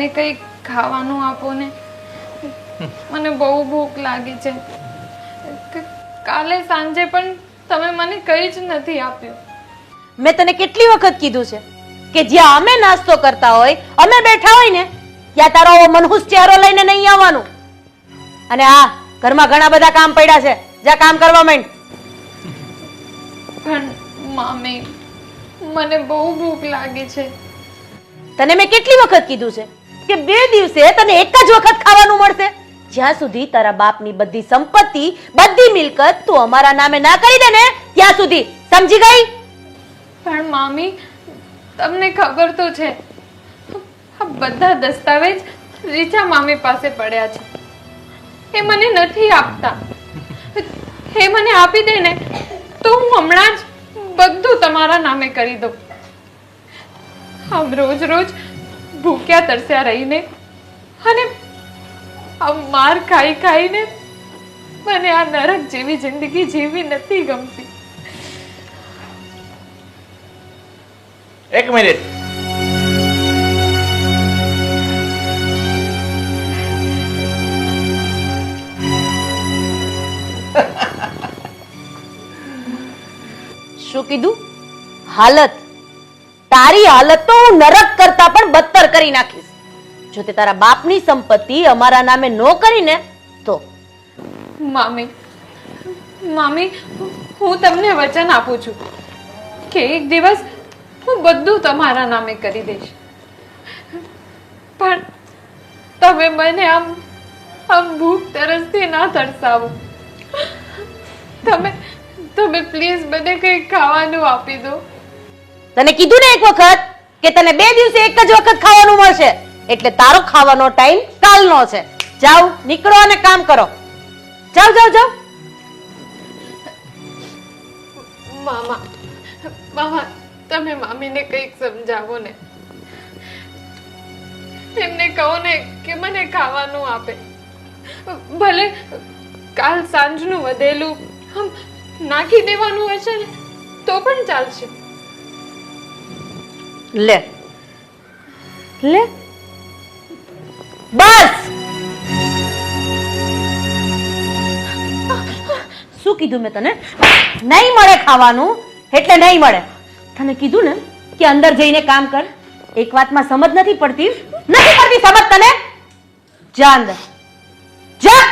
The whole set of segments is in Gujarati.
મને કંઈ ખાવાનું આપો ને, મને બહુ ભૂખ લાગી છે. કાલે સાંજે પણ તમે મને કંઈ જ નથી આપ્યું. મેં તને કેટલી વખત કીધું છે કે જ્યાં અમે નાસ્તો કરતા હોય, અમે બેઠા હોય ને, ત્યાં તારો મનહૂસ ચહેરો લઈને નહીં આવવાનું. અને હા, ઘરમાં ઘણા બધા કામ પડ્યા છે, જા કામ કરવા માંડ. પણ મામી, મને બહુ ભૂખ લાગી છે. તને મેં કેટલી વખત કીધું છે કે 2 દિવસે તને એક જ વખત ખાવાનું મળશે. જ્યાં સુધી તારા બાપની બધી સંપત્તિ, બધી મિલકત તું અમારા નામે ના કરી દે ને, ત્યાં સુધી. સમજી ગઈ? પણ મામી, તમને ખબર તો છે આ બધા દસ્તાવેજ રીચા મામી પાસે પડ્યા છે. એ મને નથી આપતા. એ મને આપી દે ને તો હું હમણાં જ બધું તમારા નામે કરી દઉં. આમ રોજ રોજ ભૂખ્યા તરસ્યા રહીને અને આમ માર ખાઈ ખાઈને મને આ નરક જેવી જિંદગી જીવવી નથી ગમતી. એક મિનિટ. શું કીધું? હાલત? તારી હાલત તો હું નરક કરતા પણ બદતર કરી નાખીશ. જો તે તારા બાપની સંપત્તિ અમારા નામે નો કરીને તો. મામી, મામી, હું તમને વચન આપું છું કે એક દિવસ હું બધું તમારા નામે કરી દઈશ. પણ તમે મને આમ ભૂખ તરસથી ના તરસાવો. તમે પ્લીઝ મને કંઈ ખાવાનું આપી દો. તને કીધું ને એક વખત કે તને 2 દિવસે એક જ વખત ખાવાનું મળશે, એટલે તારો ખાવાનો ટાઈમ કાલનો છે. જાઓ, નીકળો અને કામ કરો. જાઓ જાઓ જાઓ. મામા, તમે મામીને કંઈક સમજાવો ને. એમને કહો ને કે મને ખાવાનું આપે. ભલે કાલ સાંજનું વધેલું નાખી દેવાનું હશે ને તો પણ ચાલશે. લે લે, બસ. શું કીધું મેં તને? નહીં મળે ખાવાનું એટલે નહીં મળે. તને કીધું ને કે અંદર જઈને કામ કર. એક વાતમાં સમજ નથી પડતી સમજ તને? જા અંદર જા.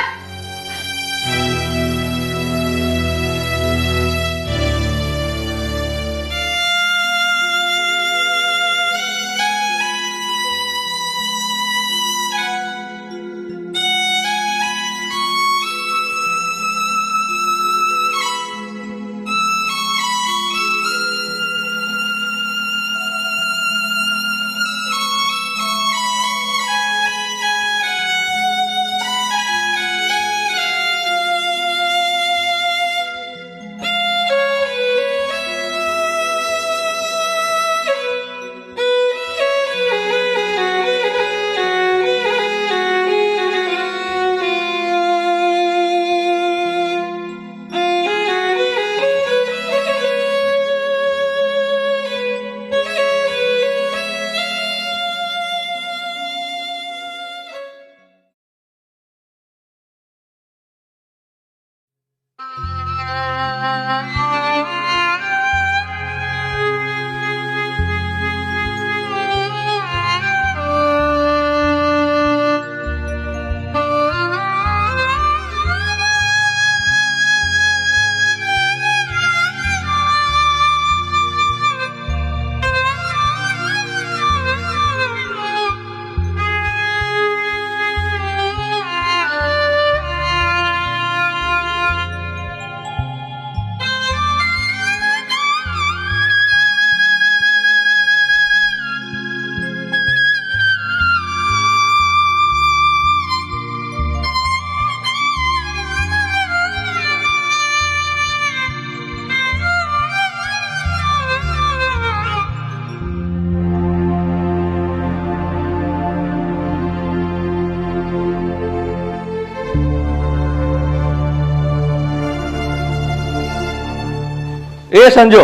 એ સંજો,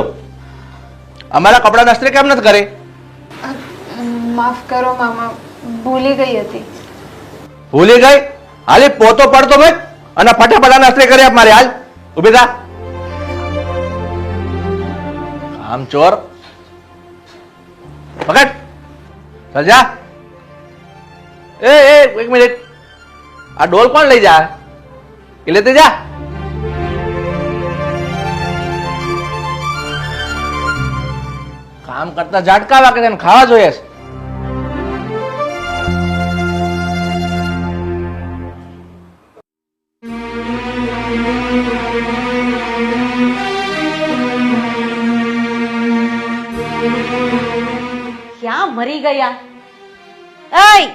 અમારા કપડા નાસ્તે કેમ નથી કરે? માફ કરો મામા, ભૂલી ગઈ હતી. ભૂલી ગઈ? હાલી પોતો પડતો ભાઈ અને ફટાફટ આના અસ્ત્રે કરી આપ મારે. હાલ ઉભી થા. આમ ચોર પકડ. ચાલ જા. એક મિનિટ. આ ડોલ કોણ લઈ જા? એ લેતે જા. કામ કરતા ઝાટકા વાગે તને ખાવા જોઈએ છે. ક્યાં મરી ગયા? એય,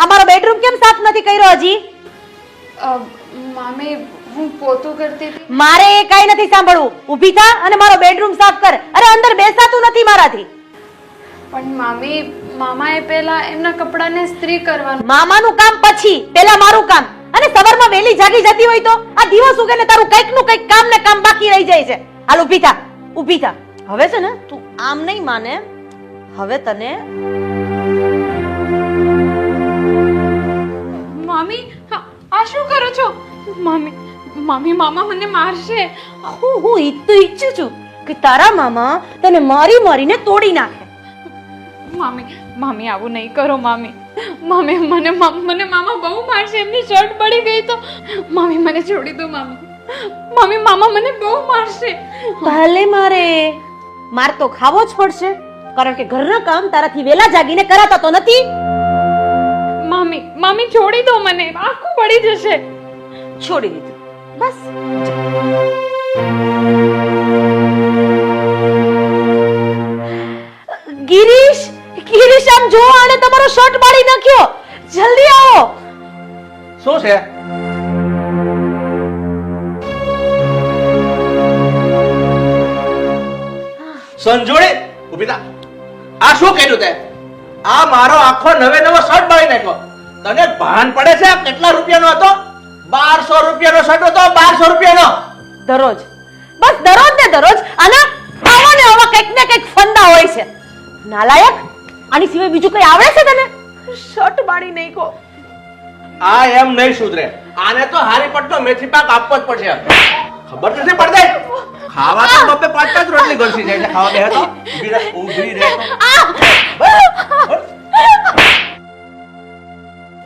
અમારો બેડરૂમ કેમ સાફ નથી કર્યો હજી? મામી હું પોતું કરતી હતી. મારે એ કાઈ નથી સાંભળવું. ઊભી થા અને મારો બેડરૂમ સાફ કર. અરે અંદર બેસાતું નથી મારાથી. પણ મામી, મામાએ પહેલા એમના કપડાને ઇસ્ત્રી કરવાનું. મામાનું કામ પછી, પહેલા મારું કામ. અને સવારમાં વહેલી જાગી જતી હોય તો આ દિવસ ઉગે ને તારું કઈક નું કઈક કામ ને કામ બાકી રહી જાય છે. હાલ ઊભી થા, ઊભી થા. હવે છે ને તું આમ નહીં માને. હવે તને મામી, આ શું કરો છો? મામી, મામી, મામા મને મારશે. હું ઈચ્છું છું કે તારા મામા તને મારી મારીને તોડી નાખે. મામી, મામી આવું નહીં કરો મામી. મામી, મને મામા બહુ મારશે. એમની શર્ટ પડી ગઈ તો. મામી મને છોડી દો મામી. મામી, મામા મને બહુ મારશે. ભલે મારે માર તો ખાવો જ પડશે, કારણ કે ઘરના કામ તારાથી વેલા જાગીને કરાતા તો નથી. મામી, મામી છોડી દો મને. આખું પડી જશે. છોડી દીધું બસ. ગિરીશ, ગિરીશ આમ જો, આને તમારો શર્ટ બાળી નાખ્યો. જલ્દી આવો. શું છે? સંજોડી ઉભી થા. આ શું કર્યું તે? આ મારો આખો નવો શર્ટ બાળી નાખ્યો. તને ભાન પડે છે આ કેટલા રૂપિયાનો હતો? 1200 રૂપિયાનો શર્ટ હતો. 1200 રૂપિયાનો. દરરોજ, બસ દરરોજ ને દરરોજ આના આવા ને આવા કંઈક ને કંઈક ફંદા હોય છે. નાલાયક, આની સિવાય બીજું કઈ આવડે છે તને? શર્ટ બાળી નાખ્યો. આ એમ નહીં સુધરે. આને તો હારી પટ્ટો મેથી પાક આપવો જ પડશે. ખબર નથી પડતી? ખાવા તો બબ્બે 5-5 રોટલી ગળસી જાય. એટલે ખાવા બે તો ઊભી રહે.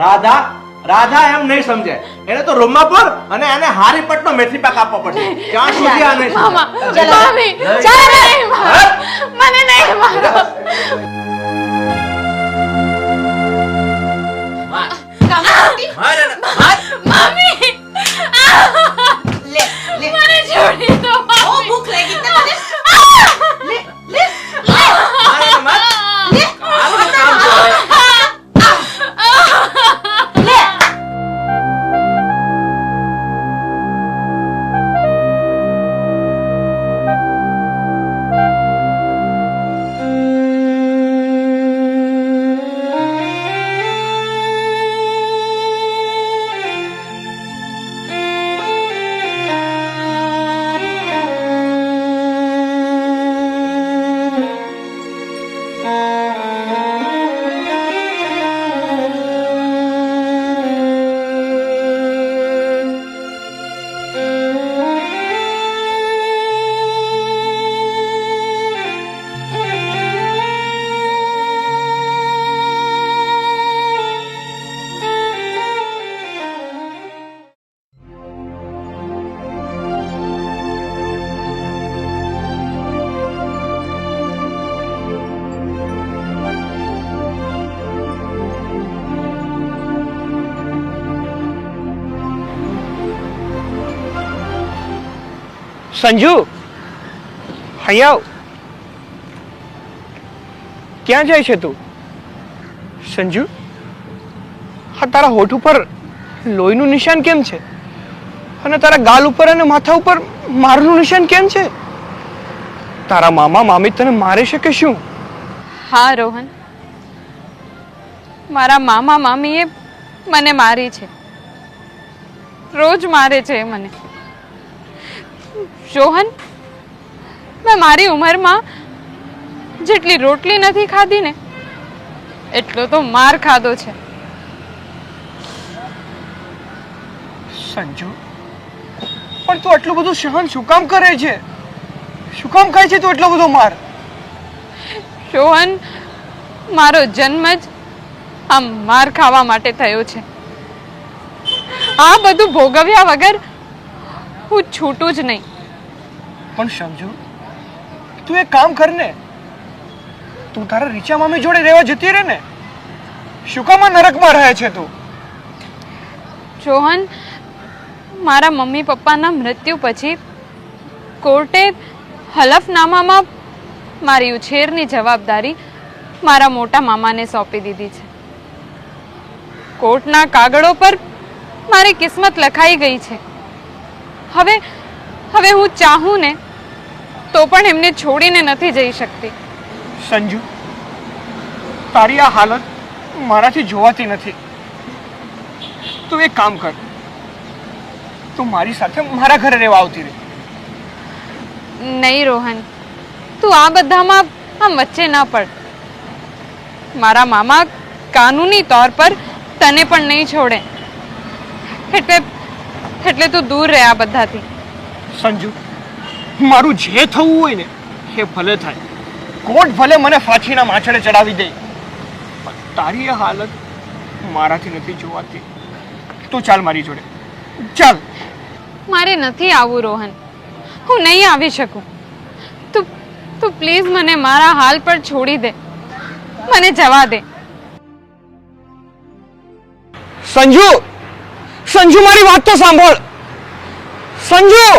રાધા, રાધા એમ નહીં સમજે. એને તો રૂમમાં પર અને એને હારી પટ્ટો મેથી પાક આપવો પડશે. ત્યાં સુધી આ નહીં મામા, સમજે. મામી, મને નહીં મારો. મામી, મને છોડી દો. ભૂખ લાગી તને? સંજુ, અહીંયા આવ. ક્યાં જાય છે તું? સંજુ, હા તારા હોઠ ઉપર લોહીનું નિશાન કેમ છે? અને તારા ગાલ ઉપર અને માથા ઉપર મારનું નિશાન કેમ છે? તારા મામા મામી તને મારે છે કે શું? હા રોહન, મારા મામા મામીએ મને મારી છે. રોજ મારે છે મને. રોહન, મેં મારી ઉંમરમાં જેટલી રોટલી નથી ખાધી ને એટલો તો માર ખાધો છે. સંજુ, પણ તું આટલું બધું સહન શું કામ કરે છે? શું કામ ખાય છે તું એટલો બધો માર? રોહન, મારો જન્મ જ આ માર ખાવા માટે થયો છે. આ બધું ભોગવ્યા વગર હું છૂટું જ નહીં. પણ સંજુ, તું એક કામ કર ને, તું તારા રીચા મામી જોડે રહેવા જતી રહે ને. શું કામ આ નરકમાં રહે છે તું? રોહન, મારા મમ્મી પપ્પાના મૃત્યુ પછી કોર્ટે હલફનામામાં મારી ઉછેરની જવાબદારી મારા મોટા મામાને સોંપી દીધી છે. કોર્ટના કાગળો પર મારી કિસ્મત લખાઈ ગઈ છે. હવે હું ચાહું ને તો પણ એમને છોડીને નથી જઈ શકતી. સંજુ, તારી આ હાલત મારાથી જોવાતી નથી. તું એક કામ કર, તું મારી સાથે મારા ઘરે રહેવા આવતી રહે. નહીં રોહન, તું આ બધામાં આમ વચ્ચે ના પડ. મારા મામા કાનૂની તौर પર તને પણ નહીં છોડે. એટલે તું દૂર રહે આ બધાથી. સંજુ, મારું જે થવું હોય ને એ ભલે થાય. કોર્ટ ભલે મને ફાંસીના માછડે ચડાવી દે, પણ તારી આ હાલત મારાથી નથી જોવાતી. તું ચાલ મારી જોડે, ચાલ. મારે નથી આવવું રોહન, હું નહીં આવી શકું. તું પ્લીઝ મને મારા હાલ પર છોડી દે, મને જવા દે. સંજુ, સંજુ, મારી વાત તો સાંભળ. સંજુ!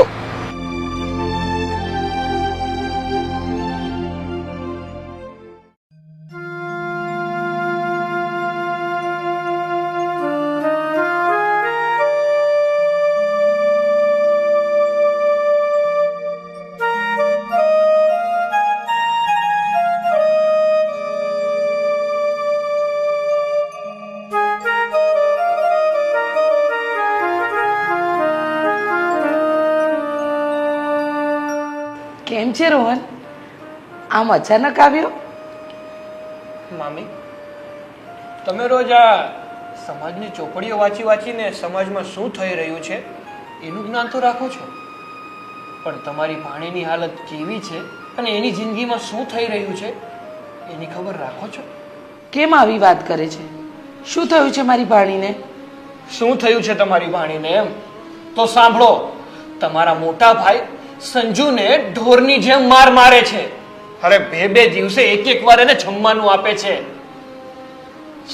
કેમ છે રોહન? આમ અચાનક આવ્યો? મામી, તમે રોજ આ સમાજની ચોપડીઓ વાંચી વાંચીને સમાજમાં શું થઈ રહ્યું છે એનું જ્ઞાન તો રાખો છો, પણ તમારી ભાણીની હાલત કેવી છે અને એની જિંદગીમાં શું થઈ રહ્યું છે એની ખબર રાખો છો? કેમ આવી વાત કરે છે? શું થયું છે મારી ભાણીને? શું થયું છે તમારી ભાણીને એમ તો સાંભળો. તમારા મોટા ભાઈ સંજુને ઢોરની જેમ માર મારે છે. અરે બે દિવસે એક વાર એને જમવાનું આપે છે.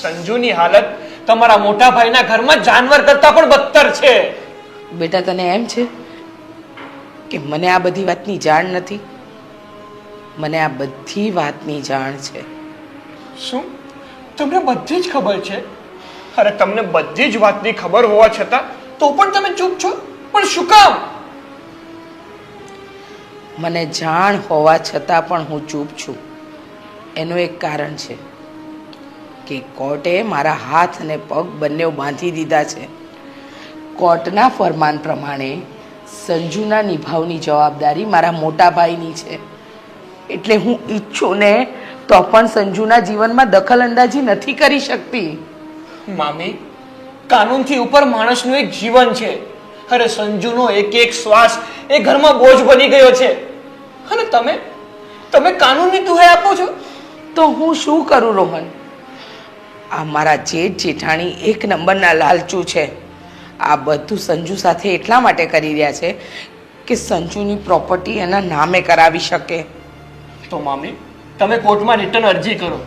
સંજુની હાલત તમારા મોટા ભાઈના ઘરમાં જાનવર કરતા પણ બદતર છે. બેટા, તને એમ છે કે મને આ બધી વાતની જાણ નથી? મને આ બધી વાતની જાણ છે. શું તમને બધી જ ખબર છે? અરે તમને બધી જ વાતની ખબર હોવા છતાં તો પણ તમે ચૂપ છો, પણ શું કામ? મને જાણ હોવા છતાં પણ હું ચૂપ છું. એનું એક કારણ છે કે કોર્ટે મારા હાથ અને પગ બંને બાંધી દીધા છે. કોર્ટના ફરમાન પ્રમાણે સંજુના નિભાવની જવાબદારી મારા મોટા ભાઈની છે. એટલે હું ઈચ્છું ને તો પણ સંજુના જીવનમાં દખલ અંદાજી નથી કરી શકતી. મામી, કાનૂનથી ઉપર માણસનું એક જીવન છે. અરે સંજુનો એક શ્વાસ એ ઘરમાં બોજ બની ગયો છે અને તમે કાનૂનની દુહાઈ આપો છો. તો હું શું કરું રોહન? આ મારા જેઠ જેઠાણી એક નંબરના લાલચુ છે. આ બધું સંજુ સાથે એટલા માટે કરી રહ્યા છે કે સંજુની પ્રોપર્ટી એના નામે કરાવી શકે. તો મામી, તમે કોર્ટમાં રિટર્ન અરજી કરો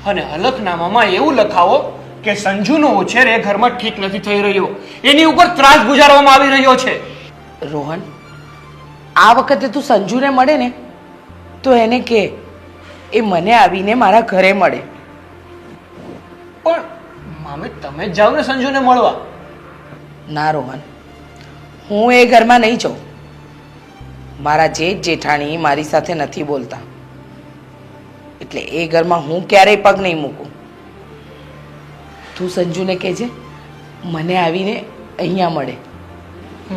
અને હલફનામામાં એવું લખાવો કે સંજુનો ઉછેર એ ઘરમાં ઠીક નથી થઈ રહ્યો, એની ઉપર ત્રાસ ગુજારવામાં આવી રહ્યો છે. રોહન, આ વખતે તું સંજુને મળે ને તો એને કે એ મને આવીને મારા ઘરે મળે. પણ મામી, તમે જ જાઓ ને સંજુને મળવા. ના રોહન, હું એ ઘરમાં નહીં જાઉં. મારા જેઠ જેઠાણી મારી સાથે નથી બોલતા, એટલે એ ઘરમાં હું ક્યારેય પગ નહીં મૂકું. તું સંજુને કહેજે મને આવીને અહીંયા મળે.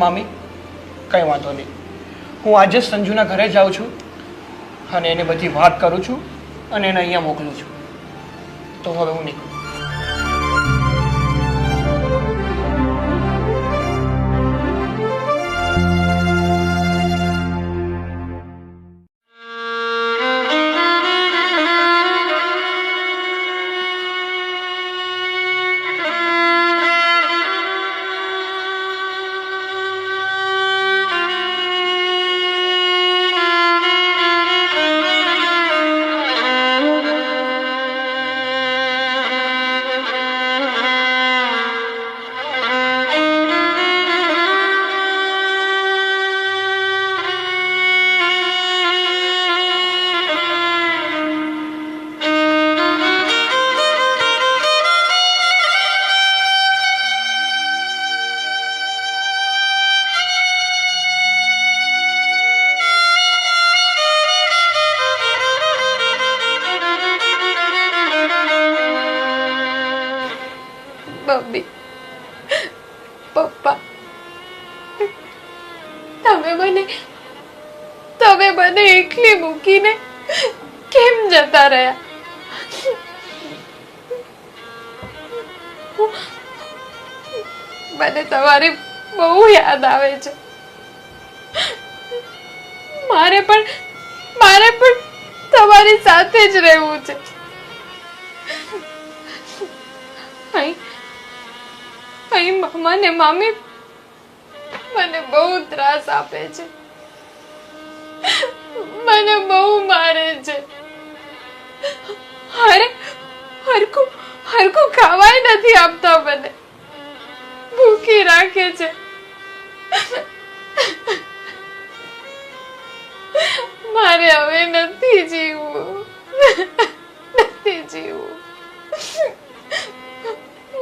મામી, કઈ વાંધો નહીં. હું આજે સંજુના ઘરે જાઉં છું અને એને બધી વાત કરું છું અને એને અહીંયા મોકલું છું. તો હવે હું નીકળું. મમ્મી પપ્પા તમે મને એકલી મૂકીને કેમ જતા રહ્યા? મને તમારી બહુ યાદ આવે છે. મારે પણ તમારી સાથે જ રહેવું છે. અહીં મામા ને મામી મને બહુ ત્રાસ આપે છે, મને બહુ મારે છે. હરખું ખાવાય નથી આપતા, મને ભૂખી રાખે છે. મારે હવે નથી જીવવું.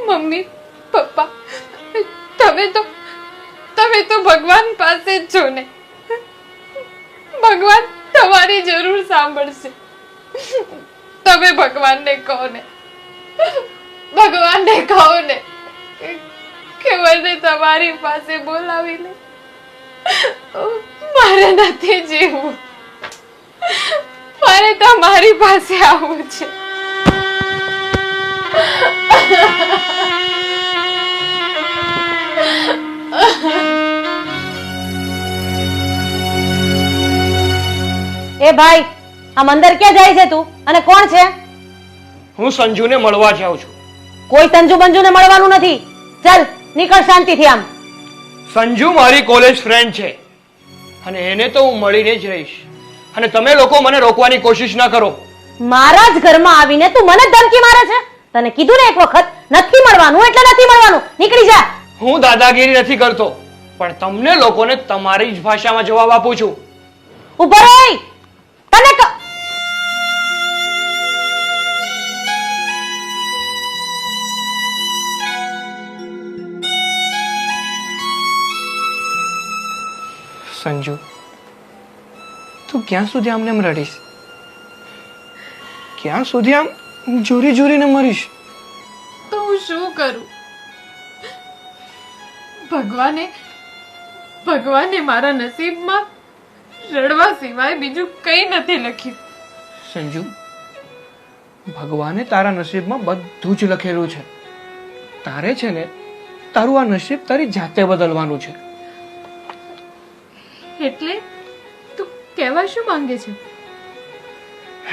મમ્મી પપ્પા તમે તો ભગવાન પાસે જ છો ને. ભગવાન તમારી જરૂર સાંભળશે. તમે ભગવાનને કહો ને કે મને તમારી પાસે બોલાવી લે. મારે નથી જીવવું, મારે તમારી પાસે આવવું છે. એ ભાઈ, આમ અંદર ક્યાં જાય છે તું? અને કોણ છે? હું સંજુને મળવા જાઉં છું. કોઈ સંજુ બંજુને મળવાનું નથી. ચાલ નીકળ શાંતિથી. આમ સંજુ મારી કોલેજ ફ્રેન્ડ છે અને એને તો હું મળીને જ રહીશ. અને તમે લોકો મને રોકવાની કોશિશ ના કરો. મારા જ ઘરમાં આવીને તું મને ધમકી મારે છે? તને કીધું ને એક વખત, નથી મળવાનું એટલે નથી મળવાનું. નીકળી જા. હું દાદાગીરી નથી કરતો, પણ તમને લોકોને તમારી જ ભાષામાં જવાબ આપું છું. ઉભો રહી. તને સંજુ, તું ક્યાં સુધી આમને એમ રડીશ? ક્યાં સુધી આમ જોરીને મરીશ? તો હું શું કરું? ભગવાને મારા નસીબમાં રડવા સિવાય બીજું કંઈ નથી લખ્યું. સંજુ, ભગવાને તારા નસીબમાં બધું જ લખેલું છે. તારે છે ને તારું આ નસીબ તારી જાતે બદલવાનું છે. એટલે તું કહેવા શું માંગે છે?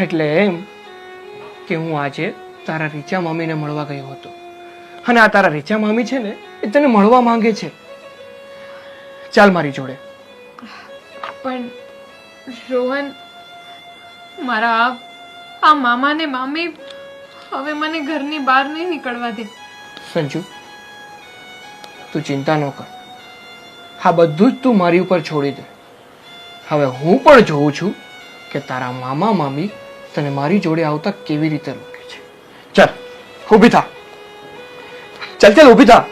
એટલે એમ કે હું આજે તારા રીચા મામીને મળવા ગયો હતો અને આ તારા રીચા મામી છે ને એ તને મળવા માંગે છે. ચાલ મારી જોડે. પણ રોહન, મારા આ મામા ને મામી હવે મને ઘરની બહાર નહીં નીકળવા દે. સંજુ, તું ચિંતા ન કર. આ બધું જ તું મારી ઉપર છોડી દે. હવે હું પણ જોઉં છું કે તારા મામા મામી તને મારી જોડે આવતા કેવી રીતે રોકે છે. ચાલ ઊભી થા. ચાલ ઊભી થા.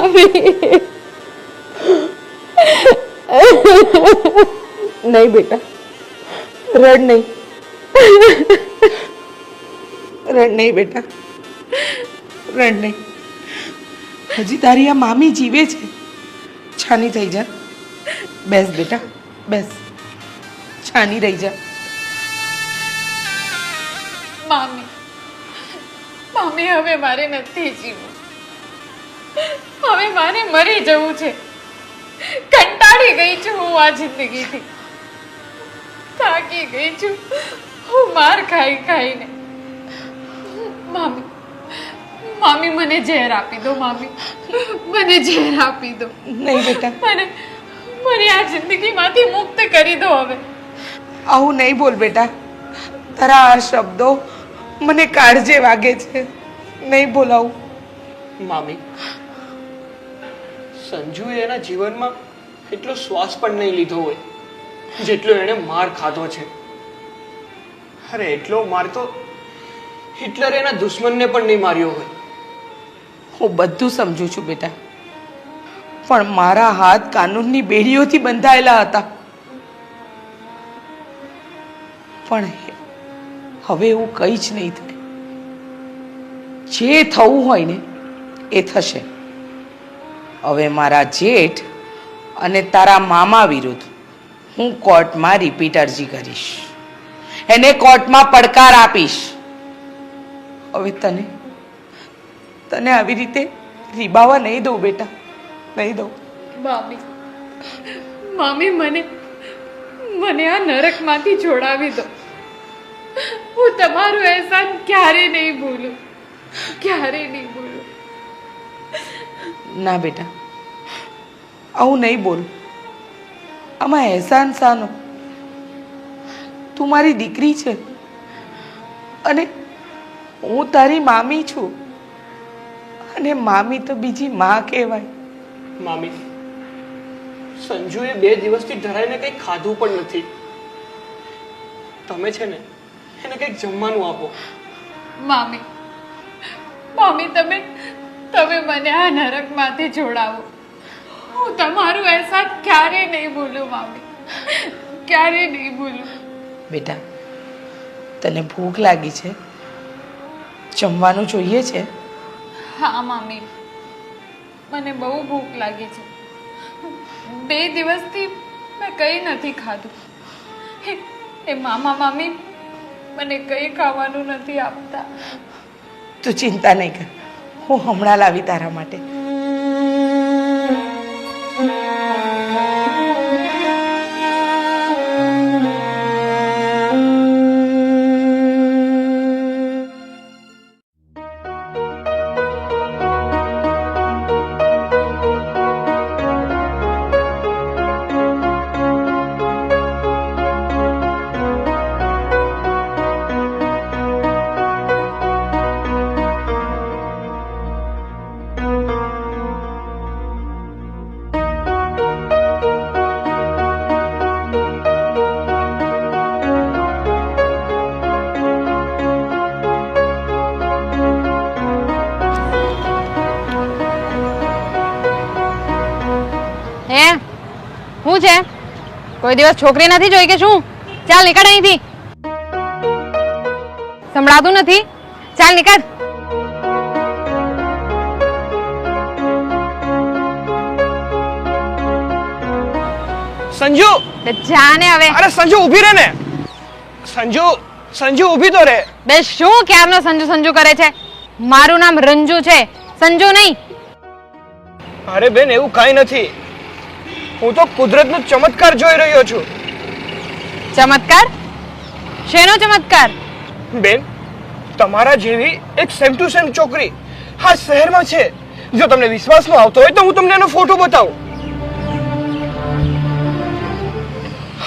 મમ્મી નહીં બેટા, રડ નહીં, રડ નહીં બેટા, રડ નહીં. હજી તારી આ મામી જીવે છે. છાની થઈ જા. બેસ બેટા, બેસ. છાની રહી જા. મામી મામી હવે મારે નથી જીવવું. હવે મારે મરી જવું છે. કંટાળી ગઈ છું હું આ જિંદગીથી. થાકી ગઈ છું હું માર ખાઈ ખાઈને. મામી મામી મને ઝેર આપી દો. મામી મને ઝેર આપી દો. નહીં બેટા, મને મને આ જિંદગીમાંથી મુક્ત કરી દો હવે. આવું નહીં બોલ બેટા. તારા આ શબ્દો મને કાળજે વાગે છે. નહીં બોલાવું. મામી, સંજુએ એના જીવનમાં એટલો શ્વાસ પણ નહીં લીધો હોય જેટલો એણે માર ખાધો છે. અરે એટલો માર તો હિટલરે એના દુશ્મનને પણ નહીં માર્યો હોય. હું બધું સમજુ છું બેટા, પણ મારા હાથ કાનૂનની બેડીઓથી બંધાયેલા હતા. પણ હવે એવું કંઈ જ નહીં થાય. જે થવું હોય ને એ થશે. હવે મારા જેઠ અને તારા મામા વિરુદ્ધ હું કોર્ટમાં રિપીટ અરજી કરીશ. એને કોર્ટમાં પડકાર આપીશ. હવે તને આવી રીતે રીબાવા નહીં દઉં બેટા, નહીં દઉં. મામી મામી મને મને આ નરકમાંથી છોડાવી દો. હું તમારું અહેસાન ક્યારે નહીં ભૂલું, ક્યારે નહીં ભૂલું. ના બેટા, આવું નહીં બોલ. આમાં અહેસાન શાનો? તું મારી દીકરી છે અને હું તારી મામી છું. અને મામી તો બીજી માં કહેવાય. મામી, સંજુએ 2 દિવસથી ધરાઈને કંઈ ખાધું પણ નથી. તમે છે ને એને કંઈક જમવાનું આપો. મામી મામી તમે તમે મને આ નરકમાંથી છોડાવો. હું તમારું અહેસાન ક્યારે નહીં ભૂલું. મામી ક્યારે નહીં ભૂલું. બેટા, તને ભૂખ લાગી છે? જમવાનું જોઈએ છે? હા મામી, મને બહુ ભૂખ લાગી છે. 2 દિવસથી મેં કંઈ નથી ખાધું. એ મામા મામી મને કંઈ ખાવાનું નથી આપતા. તું ચિંતા નહીં કર, હું હમણાં લાવી તારા માટે. શું છે? કોઈ દિવસ છોકરી નથી જોઈ કે શું? ચાલ નીકળ અહીંથી. સંભળાતું નથી? ચાલ નીકળ. સંજુ, જાને હવે. અરે સંજુ ઊભી રહે ને. સંજુ ઊભી તો રહે. બે શું ક્યારનો સંજુ સંજુ કરે છે? મારું નામ રંજુ છે, સંજુ નહીં. અરે બેન, એવું કાંઈ નથી. હું તો કુદરતનો ચમત્કાર જોઈ રહ્યો છું. ચમત્કાર? શેનો ચમત્કાર? બેન, તમારા જેવી એક સેમ ટુ સેમ છોકરી આ શહેરમાં છે. જો તમને વિશ્વાસ ન આવતો હોય તો હું તમને એનો ફોટો બતાવું.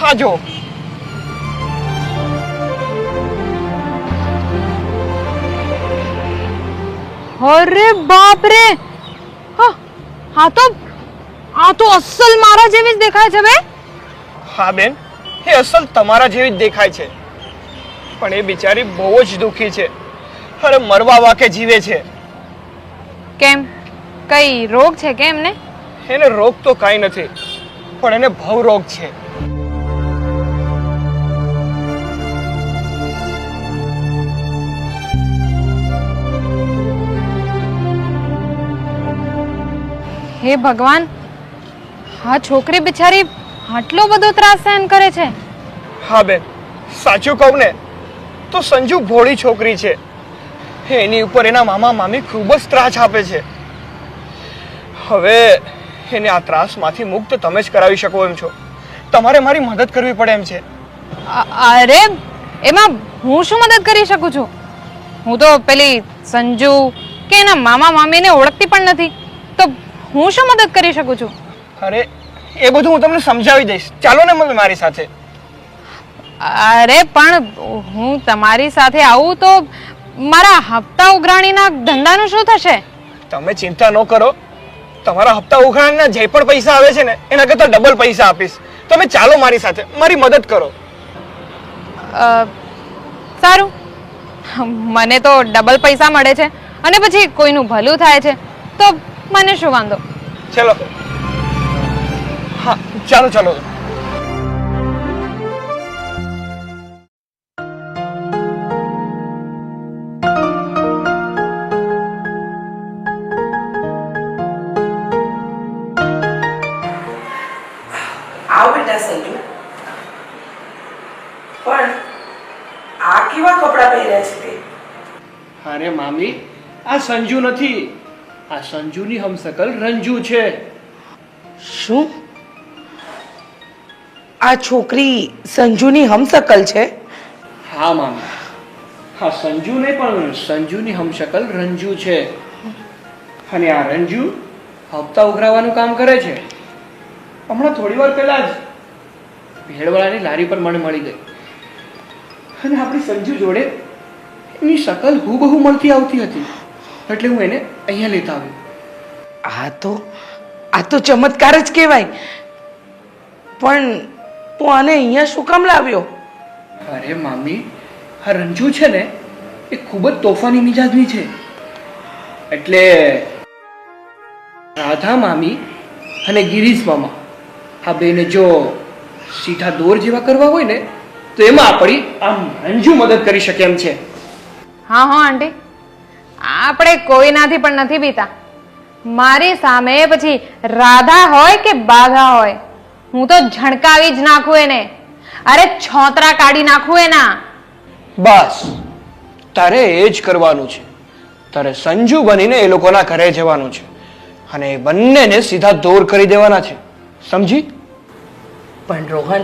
હા જો. અરે બાપ રે! આ તો અસલ મારા જેવી જ દેખાય છે બે. હા બેન, એ અસલ તમારા જેવી જ દેખાય છે, પણ એ બિચારી બહુ જ દુખી છે. અરે મરવા વાકે જીવે છે. કેમ? કઈ રોગ છે કે એમને? એને રોગ તો કાંઈ નથી, પણ એને ભવ રોગ છે. હે ભગવાન, આ છોકરી બિચારી આટલો બધો ત્રાસ સહન કરે છે. હા બેન, સાચું કહું ને તો સંજુ ભોળી છોકરી છે. એની ઉપર એના મામા મામી ખૂબ જ ત્રાસ આપે છે. હવે એને આ ત્રાસમાંથી મુક્ત તમે જ કરાવી શકો એમ છો. તમારે મારી મદદ કરવી પડે એમ છે. અરે એમાં હું શું મદદ કરી શકું છું? હું તો પેલી સંજુ કે એના મામા મામીને ઓળખતી પણ નથી, તો હું શું મદદ કરી શકું છું? અરે એ બધું હું તમને સમજાવી દઈશ. ચાલો ને મમ્મી મારી સાથે. અરે પણ હું તમારી સાથે આવું તો મારા હપ્તા ઉઘરાણીના ધંધાનું શું થશે? તમે ચિંતા ન કરો. તમારા હપ્તા ઉઘરાણીના જે પણ પૈસા આવે છે ને એના કરતાં ડબલ પૈસા આપીશ. તમે ચાલો મારી સાથે, મારી મદદ કરો. સારું, મને તો ડબલ પૈસા મળે છે અને પછી કોઈનું ભલું થાય છે તો મને શું વાંધો. ચલો. હા ચાલો ચાલો. આવ બેટા સંજુ. પણ આ કેવા કપડાં પહેર્યા છે તે? અરે મામી, આ સંજુ નથી, આ સંજુની હમશકલ રંજુ છે. શું આ છોકરી સંજુની હમશકલ છે? હા મામી, હા સંજુ નહીં પણ સંજુની હમશકલ રંજુ છે. અને આ રંજુ હપ્તા ઉઘરાવાનું કામ કરે છે. હમણાં થોડી વાર પહેલા જ ભેળવાળાની લારી પર મને મળી ગઈ અને આપણી સંજુ જોડે એની શકલ હૂબહૂ મળતી આવતી હતી, એટલે હું એને અહીંયા લેતા આવ્યો. આ તો ચમત્કાર જ કહેવાય. પણ તું આને અહીંયા શું કામ લાવ્યો? અરે મામી, આ રંજુ છે ને એ ખૂબ જ તોફાની મિજાજની છે. એટલે રાધા મામી અને ગિરીશ મામા આ બેને જો સીધા દોર જેવા કરવા હોય ને તો એમાં આપણી આમ રંજુ મદદ કરી શકે એમ છે. હા હા આંટી, આપણે કોઈનાથી પણ નથી બીતા. મારી સામે પછી રાધા હોય કે બાધા હોય, હું તો ઝણકાવી જ નાખું એને. અરે છોતરા કાઢી નાખું એના. બસ તારે એ જ કરવાનું છે. તારે સંજુ બનીને એ લોકોના ઘરે જવાનું છે અને એ બંનેને સીધા દોર કરી દેવાના છે, સમજી? પણ રોહન,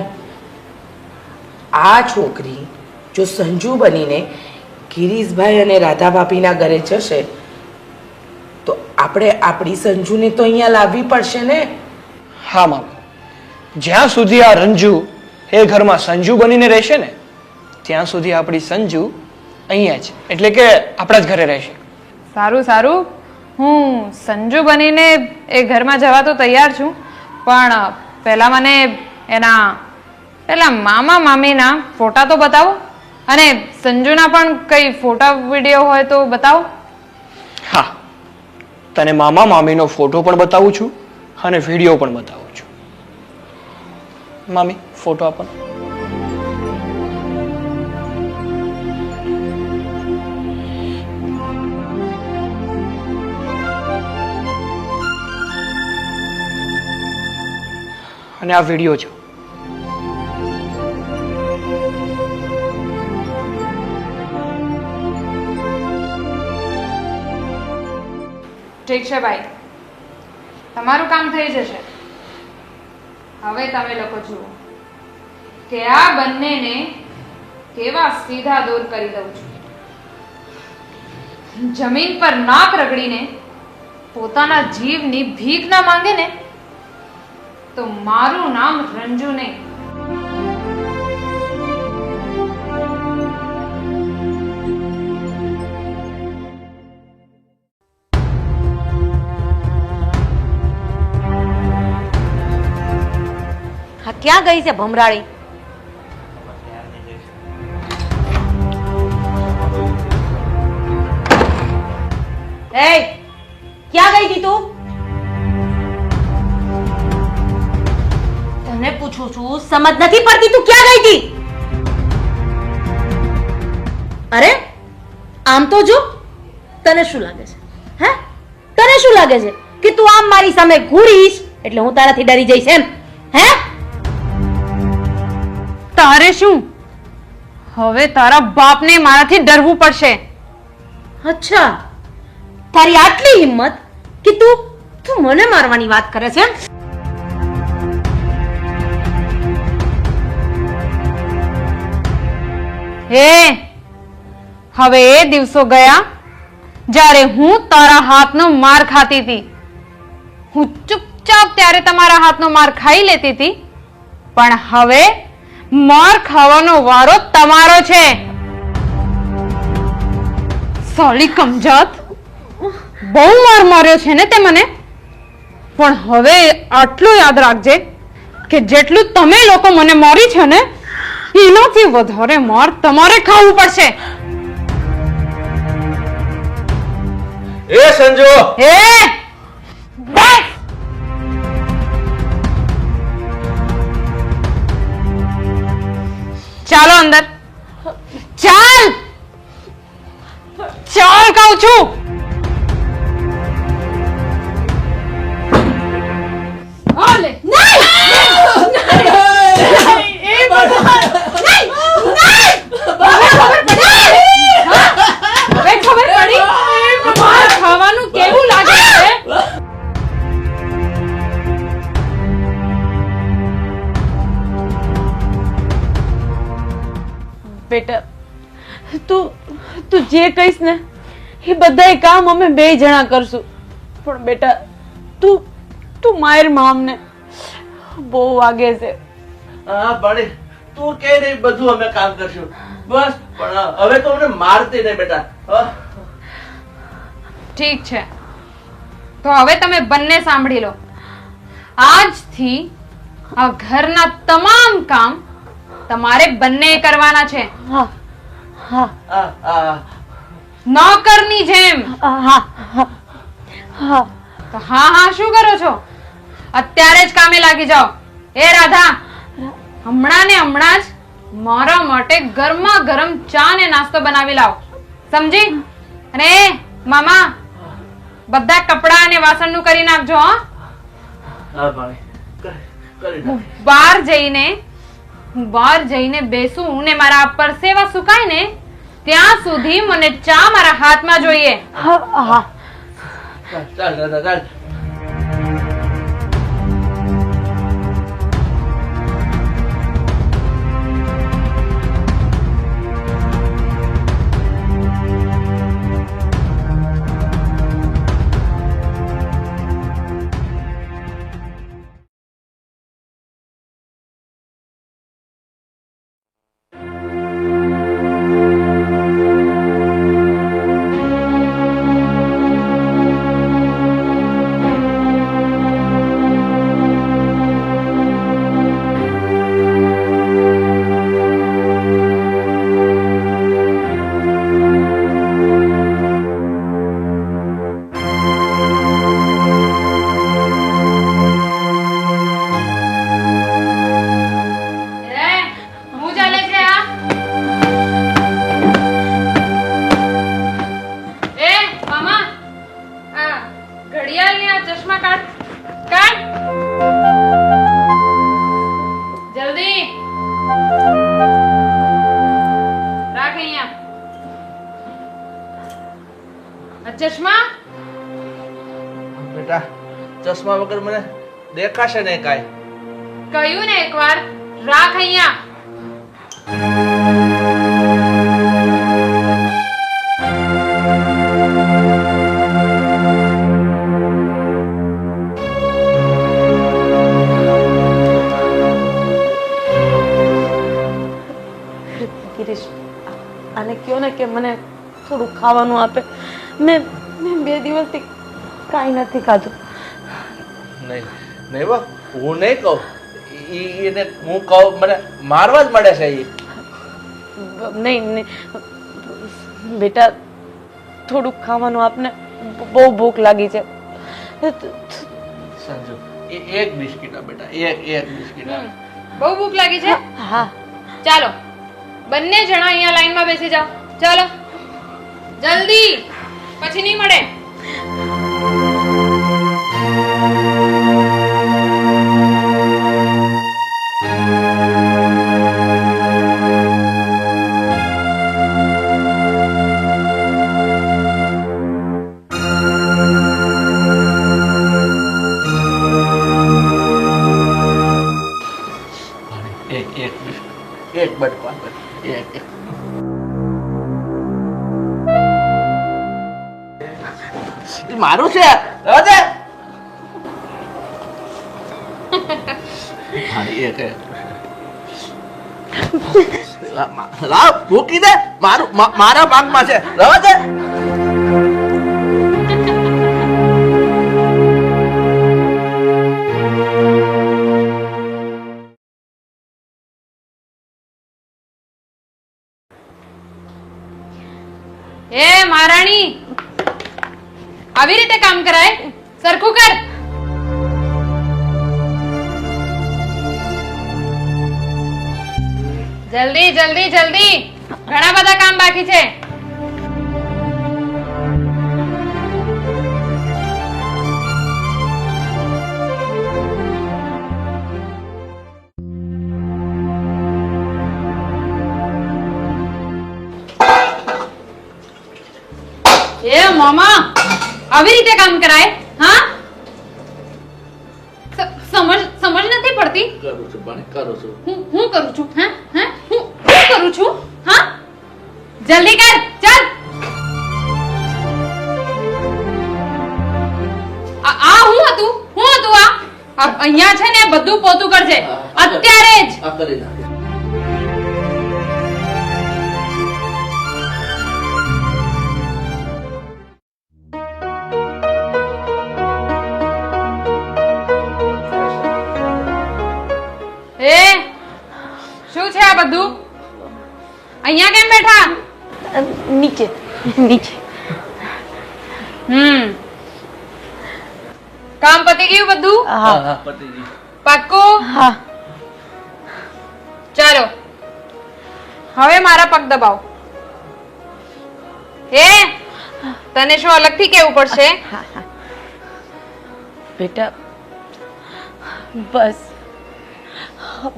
આ છોકરી જો સંજુ બનીને ગિરીશભાઈ અને રાધા ભાભીના ઘરે જશે તો આપણે આપણી સંજુને તો અહીંયા લાવવી પડશે ને. હા મામી, જ્યાં સુધી આ રંજુ એ ઘરમાં સંજુ બનીને રહેશે ને ત્યાં સુધી આપણી સંજુ અહીંયા જ, એટલે કે આપણા જ ઘરે રહેશે. સારું સારું, હું સંજુ બનીને એ ઘરમાં જવા તો તૈયાર છું, પણ પહેલા મને એના પેલા મામા મામીના ફોટા તો બતાવો અને સંજુના પણ કઈ ફોટા વિડીયો હોય તો બતાવો. હા, તને મામા મામીનો ફોટો પણ બતાવું છું અને વિડીયો પણ બતાવું છું. મામી ફોટો આપો. અને આ વિડીયો છે. ઠીક છે ભાઈ, તમારું કામ થઈ જશે. હવે તમે લોકો જુઓ કે આ બંનેને કેવા સીધા દૂર કરી દઉં છું. જમીન પર નાક રગડીને પોતાના જીવની ભીખ ના માંગે ને તો મારું નામ રંજુ નહીં. હા ક્યાં ગઈ છે ભમરાળી? એ ક્યાં ગઈ હતી તું? તને પૂછું છું, સમજ નથી પડતી, તું ક્યાં ગઈ હતી? અરે આમ તો જો, તને શું લાગે છે? હે, તને શું લાગે છે કે તું આમ મારી સામે ઘૂરીશ એટલે હું તારાથી ડરી જઈશ એમ? હે? તારે શું હવે તારા બાપને મારાથી ડરવું પડશે. અચ્છા, તારી આટલી હિંમત કે તું મને મારવાની વાત કરે છે? હે, હવે એ દિવસો ગયા જ્યારે હું તારા હાથનો માર ખાતી હતી. હું ચૂપચાપ ત્યારે તમારા હાથનો માર ખાઈ લેતી હતી, પણ હવે માર ખાવાનો વારો તમારો છે. સોલી કમજાત, બહુ માર માર્યો છે ને તે મને, પણ હવે આટલું યાદ રાખજે કે જેટલું તમે લોકો મને મારી છે ને એનાથી વધારે માર તમારે ખાવું પડશે. એ સંજુ, એ બસ, ચાલો અંદર. ચાલ ચાલ કહું છું. હાલે. હવે ખબર પડી માર ખાવાનું કેવું લાગે છે. બેટા, તું જે કહીશ ને એ બધાય કામ અમે બે જણા કરશું, પણ બેટા તું માર મામને બહુ વાગે છે. હા બળી, તું કે નહીં બધું અમે કામ કરશું, બસ. પણ હવે તો અમને મારતી નહીં બેટા. હા? ઠીક છે, તો હવે તમે બંને સાંભળી લો. આજથી આ ઘરના તમામ કામ તમારે બંને કરવાના છે, હા હા આ, આ, નોકરની જેમ. હા હા હા. તો હા હા શું કરો છો? અત્યારે જ કામે લાગી જાઓ. એ રાધા, હમણાં ને હમણાં જ મારા માટે ગરમા ગરમ ચા ને નાસ્તો બનાવી લાવો, સમજી? અને એ મામા, બધા કપડા અને વાસણનું કરી નાખજો. હા, હા બળી, કરી નાખ. હું બહાર જઈને બેસું ને મારા પરસેવા સુકાય ને ત્યાં સુધી મને ચા મારા હાથમાં જોઈએ. હા હા. ચાલ દાદા, ચાલ. ચશ્મા બેટા, ચશ્મા વગર મને દેખાશે નહીં કાંઈ. કહ્યું ને એકવાર, રાખ અહીંયા. ગિરીશ, આને કયો ને કે મને થોડું ખાવાનું આપે. મેં 2 દિવસથી કાંઈ નથી ખાધું. નહીં નહીં બા, હું નહીં કહું. એને હું કહું મને મારવા જ મળે છે. નહીં નહીં બેટા, થોડુંક ખાવાનું આપને, બહુ ભૂખ લાગી છે. સંજુ, એક બિસ્કિટ આ બેટા, એક બિસ્કિટ આ. બહુ ભૂખ લાગી છે? હા. ચાલો બંને જણા અહીંયા લાઈનમાં બેસી જાઓ. ચાલો જલ્દી, પછી નહીં મળે. એ મારું છે રહેવા દે. મારી એક લાવ મૂકી દે મારા ભાગમાં છે રહેવા દે. એ મહારાણી, આવી રીતે કામ કરાય? સરખું કર. જલ્દી જલ્દી જલ્દી, ઘણા બધા કામ બાકી છે. એ મામા, આવી રીતે કામ કરાય? હા, સમજ નથી પડતી. કરું છું પણ કરું છું. હું કરું છું? હા હા, હું કરું છું? હા, જલ્દી કર, ચાલ. આ હું હતું આ અહીંયા છે ને, બધું પોતું કરજે અત્યારે જ. આ કરી નાખ. એ શું છે આ બધું? અહીંયા કેમ બેઠા? નીચે નીચે. કામ પતી ગયું બધું? હા પતિજી. પાક્કું? હા. ચાલો, હવે મારા પગ દબાવો. એ તને શું અલગથી કેવું પડશે? બેટા બસ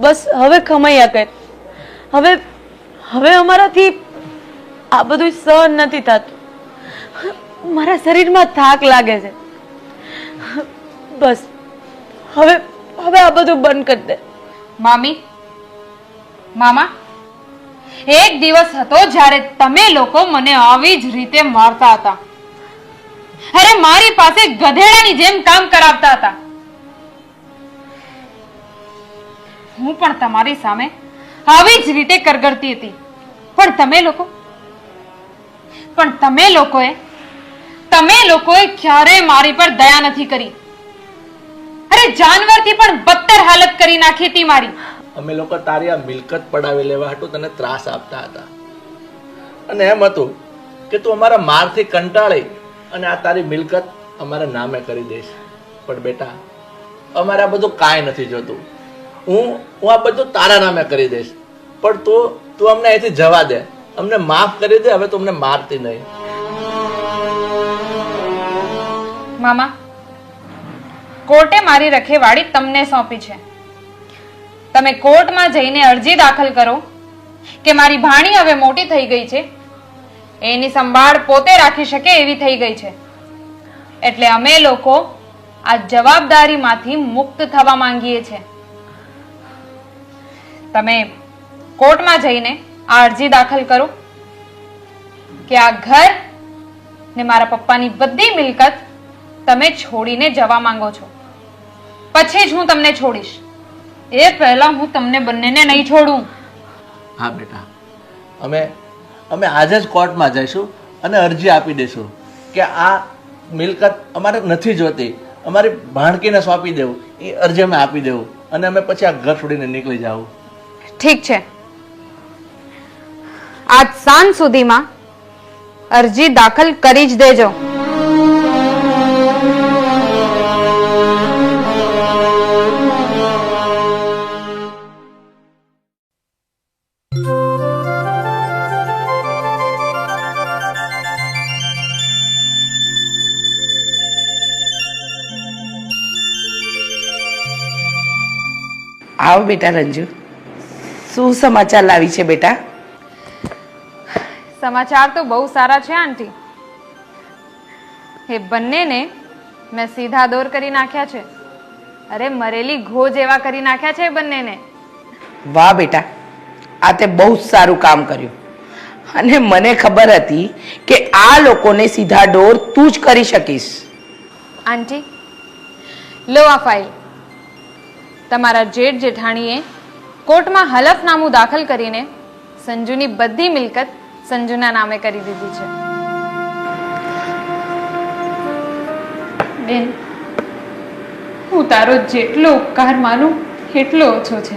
બસ, હવે ખમાયા કર. હવે અમારાથી આ બધું સહન નથી થતું. મારા શરીરમાં થાક લાગે છે. બસ હવે આ બધું બંધ કરી દે. મામા, એક દિવસ હતો જ્યારે તમે લોકો મને આવી જ રીતે મારતા હતા. અરે મારી પાસે ગધેડાની જેમ કામ કરાવતા હતા. હું પણ તમારી સામે આવી જ રીતે કરગરતી હતી, પણ તમે લોકોએ ક્યારેય મારી પર દયા નથી કરી. અરે જાનવરથી પણ બદતર હાલત કરી નાખી હતી મારી. અમે લોકો તારી આ મિલકત પડાવી લેવા હતું તને ત્રાસ આપતા હતા, અને એમ હતું કે તું અમારા મારથી કંટાળી અને આ તારી મિલકત અમારા નામે કરી દઈશ. પણ બેટા, અમારે આ બધું કાંઈ નથી જોતું. હું આ બધું તારા નામે કરી દઈશ, પણ તું અમને અહીંથી જવા દે, અમને માફ કરી દે. હવે તું અમને મારતી નહીં. મામા, કોર્ટે મારી રખેવાળી તમને સોંપી છે. તમે કોર્ટમાં જઈને અરજી દાખલ કરો કે મારી ભાણી હવે મોટી થઈ ગઈ છે, એની સંભાળ પોતે રાખી શકે એવી થઈ ગઈ છે, એટલે અમે લોકો આ જવાબદારીમાંથી મુક્ત થવા માંગીએ છીએ. તમે કોર્ટમાં જઈને આ અરજી દાખલ કરો કે આ ઘર ને મારા પપ્પાની બધી મિલકત તમે છોડીને જવા માંગો છો. પછી જ હું તમને છોડીશ. એ પહેલા હું તમને બંનેને નહીં છોડું. હા બેટા, અમે આજે જ કોર્ટમાં જઈશું અને અરજી આપી દઈશું કે આ મિલકત અમારે નથી જોતી, અમારી ભાણકીને સોંપી દેવું. એ અરજી અમે આપી દેવું અને અમે પછી આ ઘર છોડીને નીકળી જાવું. ઠીક છે, આજ સાંજ સુધીમાં અરજી દાખલ કરી જ દેજો. આવ બેટા રંજુ, શું સમાચાર લાવી છે બેટા? સમાચાર તો બહુ સારા છે આંટી. એ બંનેને મેં સીધા દોર કરી નાખ્યા છે. અરે મરેલી ઘો જેવા કરી નાખ્યા છે બંનેને. વાહ બેટા, આ તે બહુ જ સારું કામ કર્યું. અને મને ખબર હતી કે આ લોકોને સીધા ડોર તું જ કરી શકીશ. આંટી, લો આ ફાઇલ. તમારા જેઠ જેઠાણીએ કોર્ટમાં હલફનામું દાખલ કરીને સંજુની બધી મિલકત સંજુના નામે કરી દીધી છે. બેન, હું તારો જેટલો ઉપકાર માનું એટલો ઓછો છે.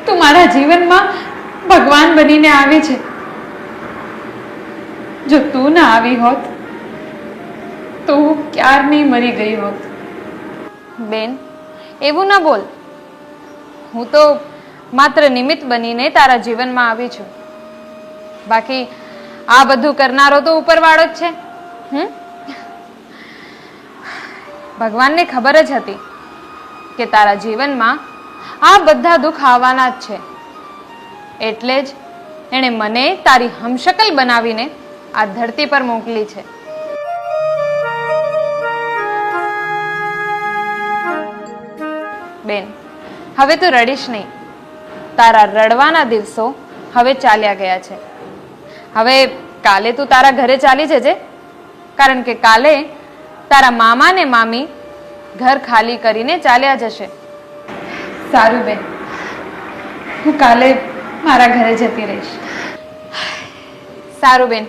તું મારા જીવનમાં ભગવાન બનીને આવી છે. જો તું ના આવી હોત તો હું ક્યારની મરી ગઈ હોત. બેન, એવું ના બોલ. હું તો માત્ર નિમિત્ત બનીને તારા જીવનમાં આવી છું. બાકી આ બધું કરનારો તો ઉપરવાળો જ છે. ભગવાનને ખબર જ હતી કે તારા જીવનમાં આ બધા દુઃખ આવવાના જ છે. એટલે જ એણે મને તારી હમશકલ બનાવીને આ ધરતી પર મોકલી છે. બેન, હવે તું રડીશ નહીં. તારા રડવાના દિવસો હવે ચાલ્યા ગયા છે. હવે કાલે તું તારા ઘરે ચાલી જજે, કારણ કે કાલે તારા મામા ને મામી ઘર ખાલી કરીને ચાલ્યા જશે. સારું બેન, હું કાલે મારા ઘરે જતી રહીશ. સારું બેન,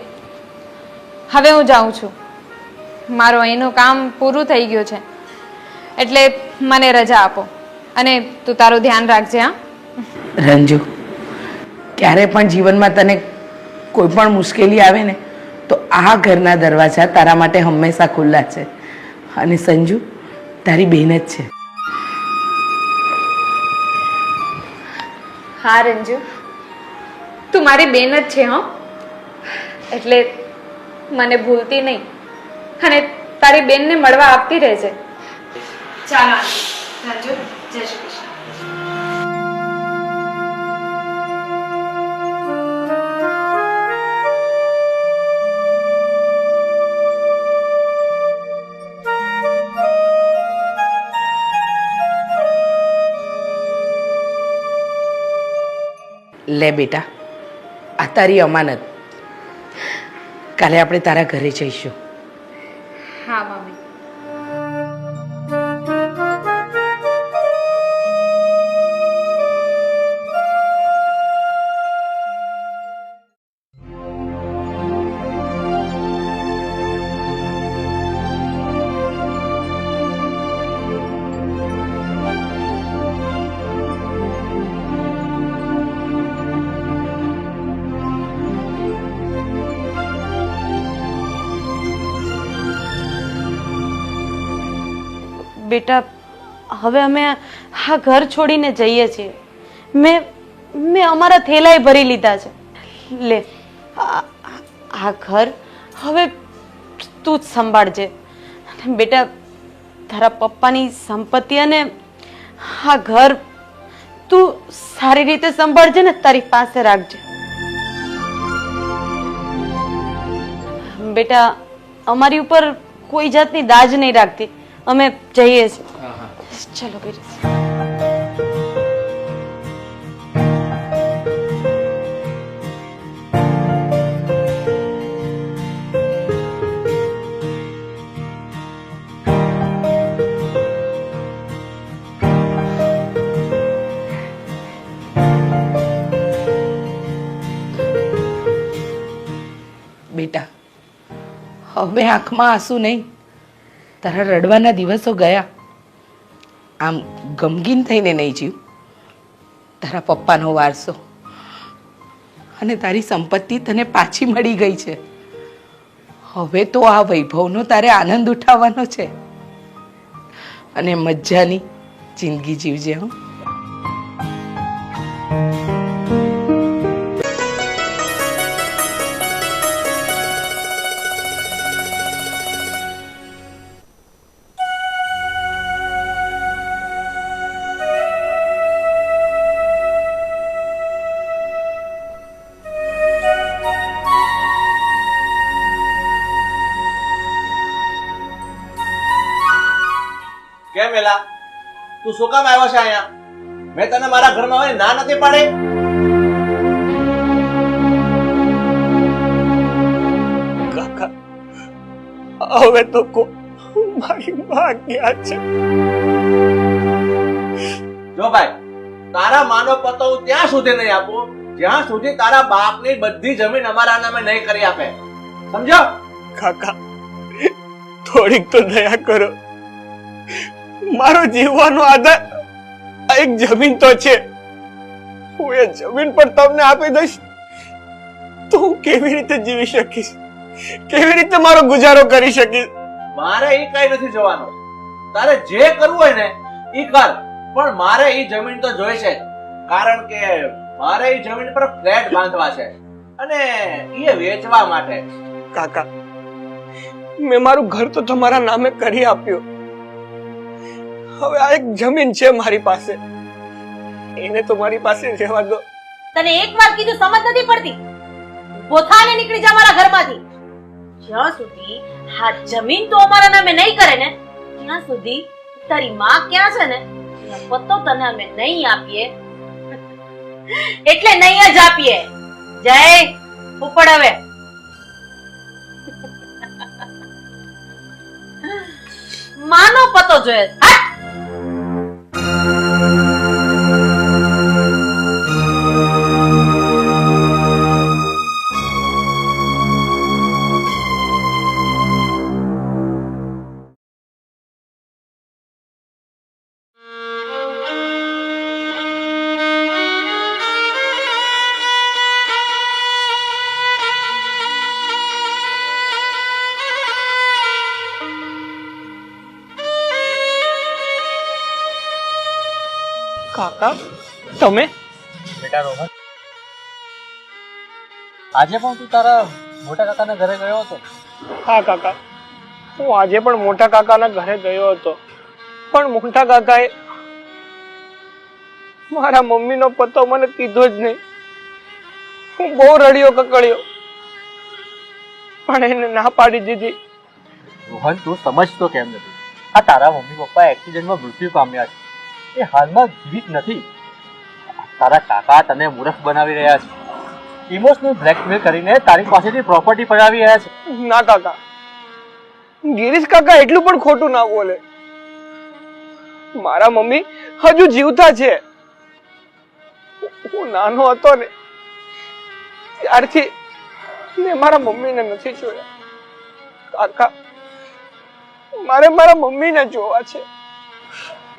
હવે હું જાઉં છું. મારું અહીંનું કામ પૂરું થઈ ગયું છે, એટલે મને રજા આપો. અને તું તારું ધ્યાન રાખજે. હા રંજુ, ક્યારે પણ જીવનમાં તને કોઈ પણ મુશ્કેલી આવે ને તો આ ઘરના દરવાજા તારા માટે હંમેશા ખુલ્લા છે. અને સંજુ તારી બહેન જ છે. હા રંજુ, તું મારી બેન જ છે. હો, એટલે મને ભૂલતી નહીં અને તારી બેનને મળવા આપતી રહેજે. ચાલો રંજુ, જય શ્રી કૃષ્ણ. લે બેટા, આ તારી અમાનત. કાલે આપણે તારા ઘરે જઈશું. હા મમ્મી. બેટા, હવે અમે આ ઘર છોડીને જઈએ છીએ. મેં અમારા થેલાય ભરી લીધા છે. લે, આ ઘર હવે તું જ સંભાળજે. બેટા, તારા પપ્પાની સંપત્તિ અને આ ઘર તું સારી રીતે સંભાળજે ને, તારી પાસે રાખજે. બેટા, અમારી ઉપર કોઈ જાતની દાજ નહીં રાખતી. અમે જઈએ છીએ. ચલો બેટા. બેટા, હવે આંખમાં આંસુ નહીં. તારા રડવાના દિવસો ગયા. આમ ગમગીન થઈને નહીં જીવ. તારા પપ્પાનો વારસો અને તારી સંપત્તિ તને પાછી મળી ગઈ છે. હવે તો આ વૈભવનો તારે આનંદ ઉઠાવવાનો છે અને મજાની જિંદગી જીવજે. હું કેમ એલા, તું શું કામ આવ્યો છે અહીંયા? મેં તને મારા ઘરમાં આવવાની ના નથી પાડી. હવે તો મારી માં ક્યાં છે? જો ભાઈ, તારા માનો પતો હું ત્યાં સુધી નહીં આપું જ્યાં સુધી તારા બાપની બધી જમીન અમારા નામે નહીં કરી આપે. સમજો? કાકા, થોડીક તો દયા કરો. મારો જીવવાનો આધાર આ એક જમીન તો છે. હું એ જમીન પર તમને આપી દઈશ તો હું કેવી રીતે જીવી શકીશ? કેવી રીતે મારો ગુજારો કરી શકીશ? મારે ઈ કઈ નથી જોવાનું. તારે જે કરવું હોય ને ઈ કર, પણ મારે ઈ જમીન તો જોઈશે. કારણ કે મારે ઈ જમીન પર ફ્લેટ બાંધવા છે અને એ વેચવા માટે. કાકા, મેં મારું ઘર તો તમારા નામે કરી આપ્યું. હવે આ એક જમીન છે મારી પાસે, એને તો મારી પાસે રહેવા દો. તને એક વાર કીધું સમજ નથી પડતી? પોતાને નીકળી જા મારા ઘરમાંથી. જ્યાં સુધી આ જમીન તો અમારા નામે નહીં કરે ને ત્યાં સુધી તારી માં ક્યાં છે ને એનો પત્તો તને અમે નહીં આપીએ. એટલે નહીં જ આપીએ. જય ઉપડ હવે. માનો પતો જોઈએ. કાકા, તમે? બેટા રોહન, આજે પણ તું તારા મોટા કાકાના ઘરે ગયો હતો? હા કાકા, હું આજે પણ મોટા કાકાના ઘરે ગયો હતો, પણ મોટા કાકાએ મારા મમ્મીનો પતો મને કીધો જ નહીં. હું બહુ રડ્યો કકડ્યો, પણ એને ના પાડી દીધી. રોહન, તું સમજતો કેમ નથી? આ તારા મમ્મી પપ્પા એક્સિડન્ટમાં મૃત્યુ પામ્યા છે. એ હાલમાં જીવિત નથી. તારા કાકા તને મૂર્ખ બનાવી રહ્યા છે. ઇમોશનલ બ્લેકમેલ કરીને તારી પાસેથી પ્રોપર્ટી પડાવી રહ્યા છે. ના કાકા, ગિરીશ કાકા એટલું પણ ખોટું ના બોલે. મારા મમ્મી હજુ જીવતા છે. હું નાનો હતો ને ત્યારથી મેં મારા મમ્મીને નથી જોયા. કાકા, મારે મારા મમ્મીને જોવા છે.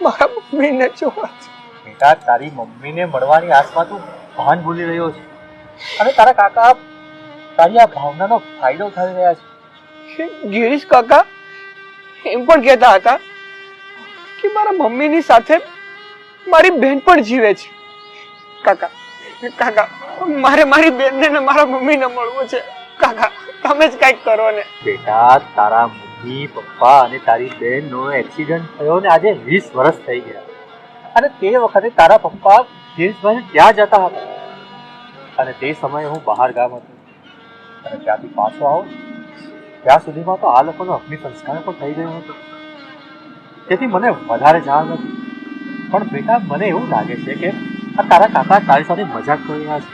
મારા મમ્મીને જોવા છે. બેટા, તારી મમ્મીને મળવાની આસમાં તું ભાન ભૂલી રહ્યો છે અને તારા કાકા તારી આ ભાવનાનો ફાયદો ઉઠાવી રહ્યા છે. ગિરીશ કાકા એમ પણ કહેતા હતા કે મારા મમ્મીની સાથે મારી બેન પણ જીવે છે. કાકા, કાકા, મારે મારી બેનને ને મારા મમ્મીને મળવું છે. કાકા, તમે જ કંઈક કરો ને. બેટા, તારા મમ્મી પપ્પા અને તારી બેનનો એક્સિડન્ટ થયો ને આજે 20 વર્ષ થઈ ગયા. અને તે વખતે તારા પપ્પા ગિરીશભાઈ ત્યાં જતા હતા અને તે સમયે હું બહાર ગામ હતો અને ત્યાંથી પાછો આવો ત્યાં સુધીમાં તો આ લોકોનો અગ્નિ સંસ્કાર પણ થઈ ગયો હતો. તેથી મને વધારે જાણ નથી, પણ બેટા મને એવું લાગે છે કે આ તારા કાકા તારી સાથે મજાક કરી રહ્યા છે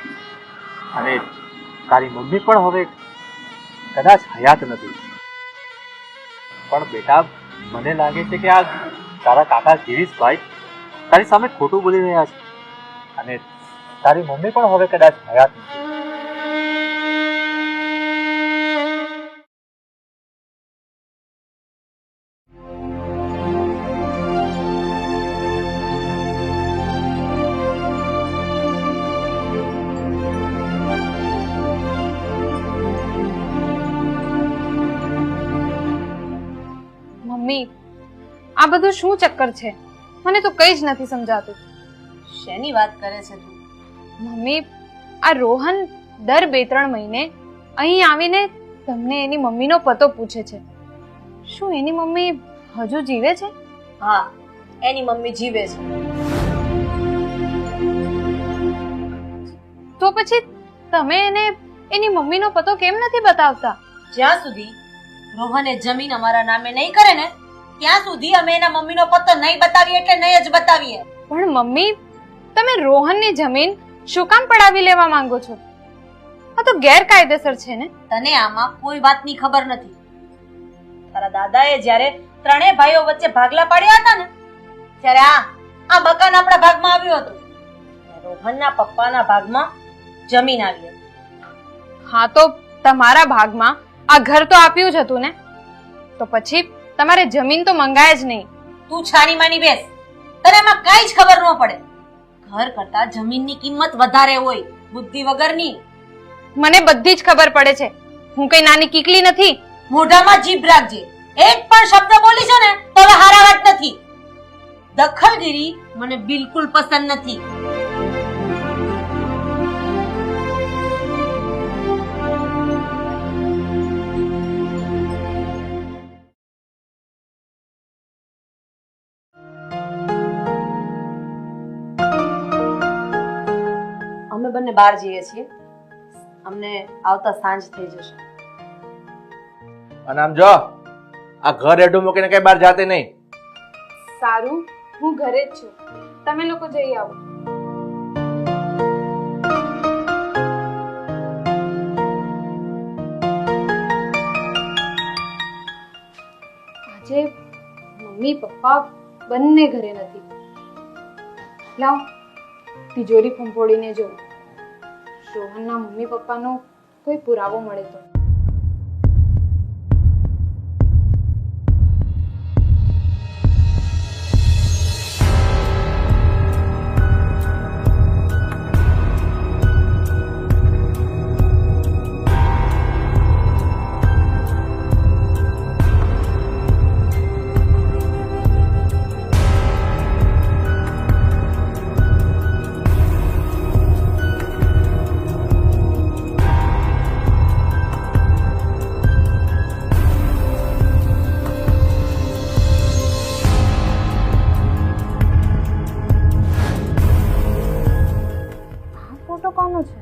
અને તારી મમ્મી પણ હવે કદાચ હયાત નથી. પણ બેટા મને લાગે છે કે આ તારા કાકા ગિરીશભાઈ તારી સામે ખોટું બોલી રહ્યા છે અને તારી મમ્મી પણ હવે કદાચ હયાત નથી. મમ્મી, આ બધું શું ચક્કર છે? મને તો કઈ જ નથી સમજાતું. શેની વાત કરે છે તું? મમ્મી, આ રોહન દર 2-3 મહિને અહીં આવીને તમને એની મમ્મીનો પતો પૂછે છે. શું એની મમ્મી હજુ જીવે છે? હા, એની મમ્મી જીવે છે. તો પછી તમે એને એની મમ્મીનો પતો કેમ નથી બતાવતા? જ્યાં સુધી રોહને જમીન અમારા નામે નહીં કરે ને ત્યાં સુધી અમે એના મમ્મીનો પત્તો નહીં બતાવીએ એટલે નહીં જ બતાવીએ. પણ મમ્મી, તમે રોહનની જમીન શું કામ પડાવી લેવા માંગો છો? આ તો ગેરકાયદેસર છે ને? તને આમાં કોઈ વાતની ખબર નથી. તારા દાદાએ જ્યારે ત્રણેય ભાઈઓ વચ્ચે ભાગલા પાડ્યા હતા ને ત્યારે આ મકાન આપણા ભાગમાં આવ્યું હતું અને રોહનના પપ્પાના ભાગમાં જમીન આવી હતી. હા તો તમારા ભાગમાં આ ઘર તો આપ્યું જ હતું ને, તો પછી તમારે જમીન તો મંગાય જ નહીં. તું છાની માની બેસ, તને એમાં કાંઈ જ ખબર ન પડે. ઘર કરતા જમીનની કિંમત વધારે હોય, બુદ્ધિ વગરની. મને બધી જ ખબર પડે છે, હું કઈ નાની કીકલી નથી. મોઢામાં જીભ રાખજે, એક પણ શબ્દ બોલી છે ને તો હવે હારા વાત નથી. દખલગીરી મને બિલકુલ પસંદ નથી. અમે બંને બહાર જઈએ છીએ, અમને આવતા સાંજ થઈ જશે. અને આમ જો આ ઘર એડું મૂકીને કઈ બહાર જાતે નહીં. સારું, હું ઘરે જ છું, તમે લોકો જઈ આવો. આજે મમ્મી પપ્પા બંને ઘરે નથી. લાવ તિજોરી ફંફોડીને જોઉં, રોહનના મમ્મી પપ્પાનો કોઈ પુરાવો મળે તો. કોનો છે?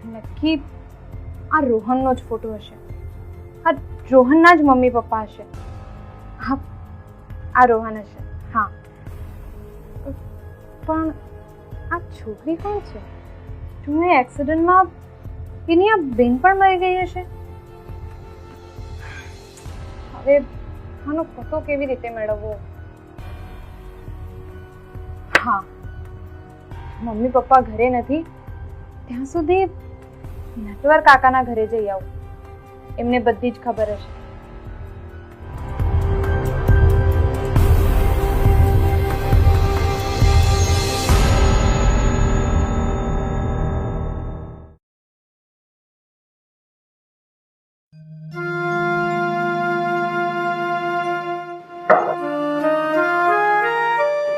નક્કી આ રોહનનો જ ફોટો હશે. આ રોહનના જ મમ્મી પપ્પા હશે. હા, આ રોહન હશે. હા, પણ આ છોકરી કોણ છે? શું એ એક્સિડન્ટમાં એની આ બેન પણ મરી ગઈ હશે? હવે આનો પતો કેવી રીતે મેળવવો? હા, મમ્મી પપ્પા ઘરે નથી ત્યાં સુધી નટવર કાકાના ઘરે જઈ આવું, એમને બધી જ ખબર હશે.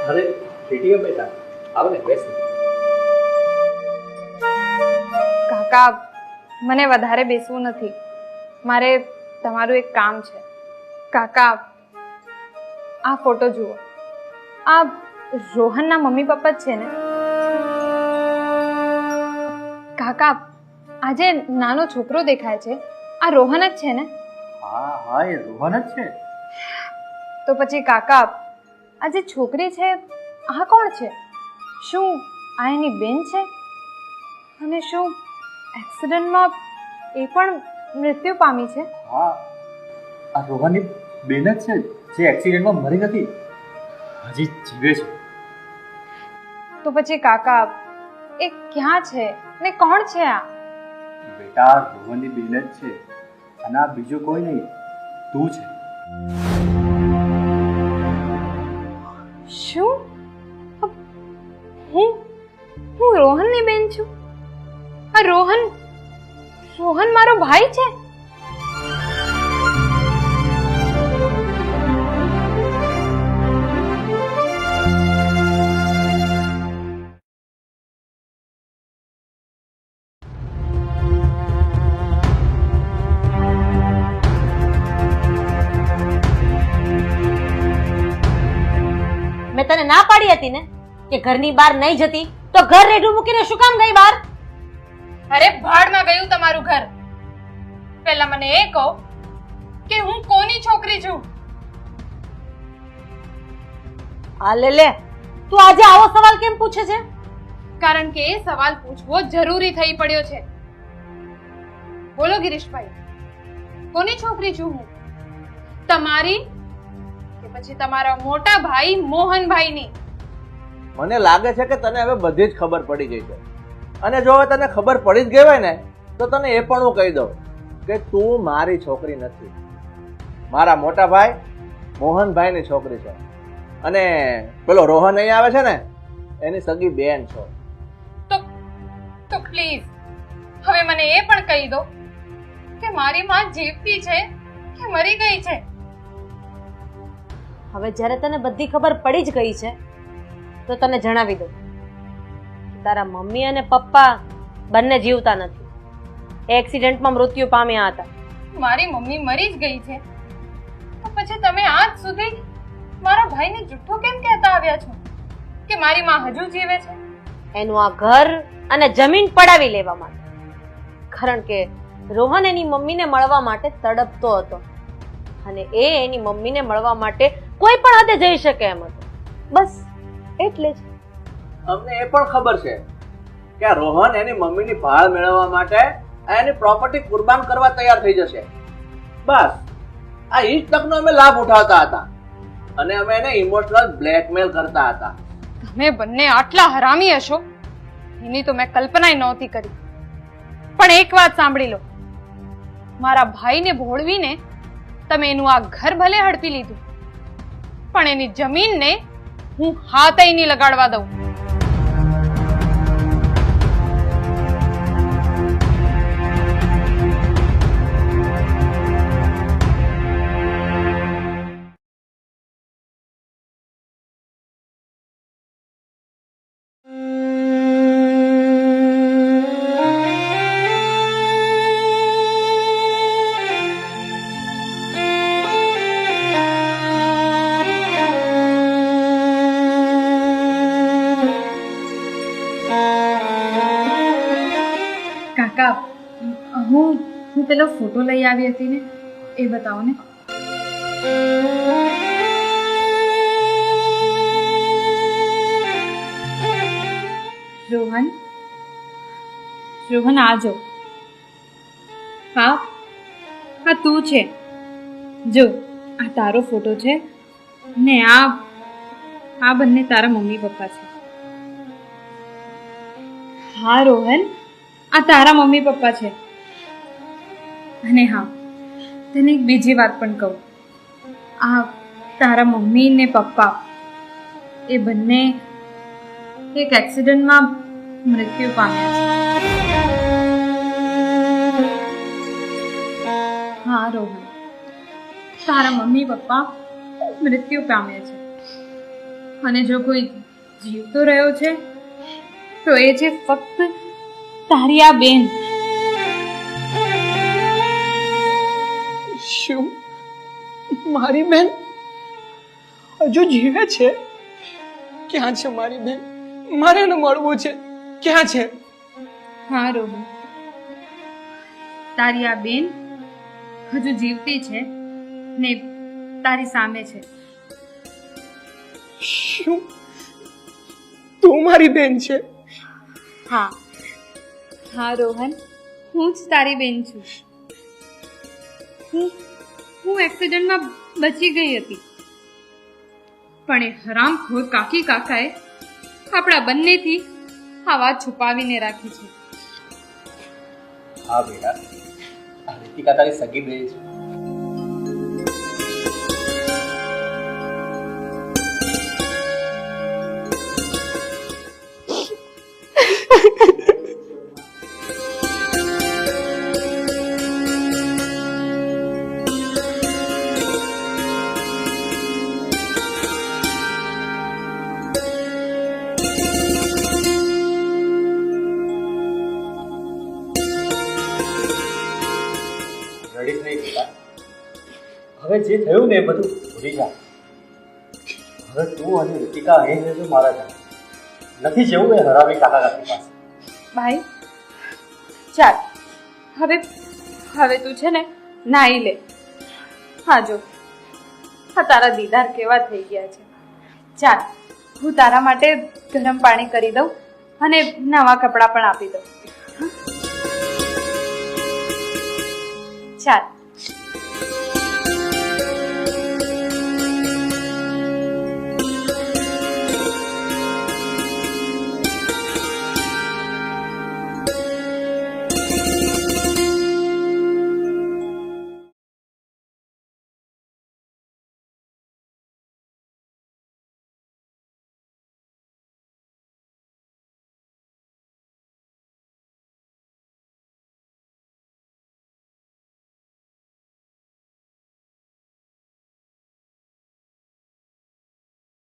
અરે બેટી બેટા આવો ને, બેસ. કાકા, મને વધારે બેસવું નથી, મારે તમારું એક કામ છે. કાકા, આ ફોટો જુઓ, આ રોહનના મમ્મી પપ્પા જ છે ને? કાકા, આ જે નાનો છોકરો દેખાય છે આ રોહન જ છે ને? હા હા, એ રોહન જ છે. તો પછી કાકા, આ જે છોકરી છે આ કોણ છે? શું આ એની બેન છે? અને શું એક્સિડન્ટમાં એ પણ મૃત્યુ પામી છે? હા, આ રોહનની બેન જ છે જે એક્સિડન્ટમાં મરી નથી, હજી જીવે છે. તો પછી કાકા, એ ક્યાં છે ને કોણ છે આ? બેટા, રોહનની બેન જ છે અને આ બીજું કોઈ નહીં, તું છે. શું હું રોહનની બેન છું? આ રોહન મારો ભાઈ છે? મેં તને ના પાડી હતી ને કે ઘરની બહાર નહીં જતી, તો ઘર રેઢું મૂકીને શું કામ ગઈ બહાર? અરે ભાડમાં ગયું તમારું ઘર. પહેલા મને એ કહો કે હું કોની છોકરી છું? આ લે, તું આજે આવો સવાલ કેમ પૂછે છે? કારણ કે એ સવાલ પૂછવો જરૂરી થઈ પડ્યો છે. બોલો ગિરીશભાઈ, કોની છોકરી છું હું? તમારી કે પછી તમારા મોટા ભાઈ મોહનભાઈની? મને લાગે છે કે તને હવે બધી જ ખબર પડી ગઈ છે. અને જો હવે તને ખબર પડી જ ગઈ હોય ને તો તને એ પણ હું કહી દઉં કે તું મારી છોકરી નથી, મારા મોટા ભાઈ મોહનભાઈની છોકરી છે. અને પેલો રોહન અહીં આવે છે ને એની સગી બેન છો. તો પ્લીઝ હવે મને એ પણ કહી દો કે મારી માં જીવતી છે કે મરી ગઈ છે? હવે જ્યારે તને બધી ખબર પડી જ ગઈ છે તો તને જણાવી દઉં, તારા મમ્મી અને પપ્પા બંને જીવતા નથી. એ એક્સિડન્ટમાં મૃત્યુ પામ્યા હતા. મારી મમ્મી મરી જ ગઈ છે તો પછી તમે આજ સુધી મારા ભાઈને જુઠ્ઠું કેમ કહેતા આવ્યા છો કે મારી માં હજુ જીવે છે? એનું આ ઘર અને જમીન પડાવી લેવા માટે. કારણ કે રોહન એની મમ્મીને મળવા માટે તડપતો હતો અને એ એની મમ્મીને મળવા માટે કોઈ પણ હદે જઈ શકે એમ હતો. બસ એટલે જ. અમને એ પણ ખબર છે કે આ રોહન એની મમ્મીની ભાળ મેળવવા માટે એની પ્રોપર્ટી કુરબાન કરવા તૈયાર થઈ જશે. બસ આ ઈ જ તકનો અમે લાભ ઉઠાવતા હતા અને અમે એને ઇમોશનલ બ્લેકમેલ કરતા હતા. તમે બંને આટલા હરામી હશો એની તો મેં કલ્પના નહોતી કરી. પણ એક વાત સાંભળી લો, મારા ભાઈને ભોળવીને તમે એનું આ ઘર ભલે હડપી લીધું પણ એની જમીનને હું હાથ નહીં લગાડવા દઉં. કાકા, હું પેલો ફોટો લઈ આવી હતી ને એ બતાવો ને. રોહન, રોહન આજો. હા હા તું છે. જો આ તારો ફોટો છે ને આ બંને તારા મમ્મી પપ્પા છે. હા રોહન, આ તારા મમ્મી પપ્પા છે. અને હા, તને એક બીજી વાત પણ કહું, આ તારા મમ્મી ને પપ્પા એ બંને એક એક્સિડન્ટમાં મૃત્યુ પામ્યા છે. હા રોહન, તારા મમ્મી પપ્પા મૃત્યુ પામ્યા છે અને જો કોઈ જીવતો રહ્યો છે તો એ છે ફક્ત તારી આ બેન. શું મારી બેન હજુ જીવે છે? ક્યાં છે મારી બેન? મારે એને મળવું છે. ક્યાં છે? હા રોહન, તારી આ બેન હજુ જીવતી છે ને તારી સામે છે. શું તું મારી બેન છે? હા હા રોહન, હું જ તારી બેન છું. હું એક્સિડન્ટમાં બચી ગઈ હતી પણ એ હરામખોર કાકી કાકાએ આપણા બંનેથી આ વાત છુપાવીને રાખી છે. હા બેટા, આ રીતિકા તારી સગી બેન છે. રડીશ નહીં બેટા. હવે જે થયું ને એ બધું ભૂલી જા. હવે તું અને રીતિકા અહીં રહેજો મારા ઘરે. નથી જવું એ હરામી કાકા કાકી પાસે. ભાઈ ચાલ, હવે તું છે ને નાહી લે. હા જો, હા તારા દીદાર કેવા થઈ ગયા છે. ચાલ, હું તારા માટે ગરમ પાણી કરી દઉં અને નવા કપડાં પણ આપી દઉં. ચાલ.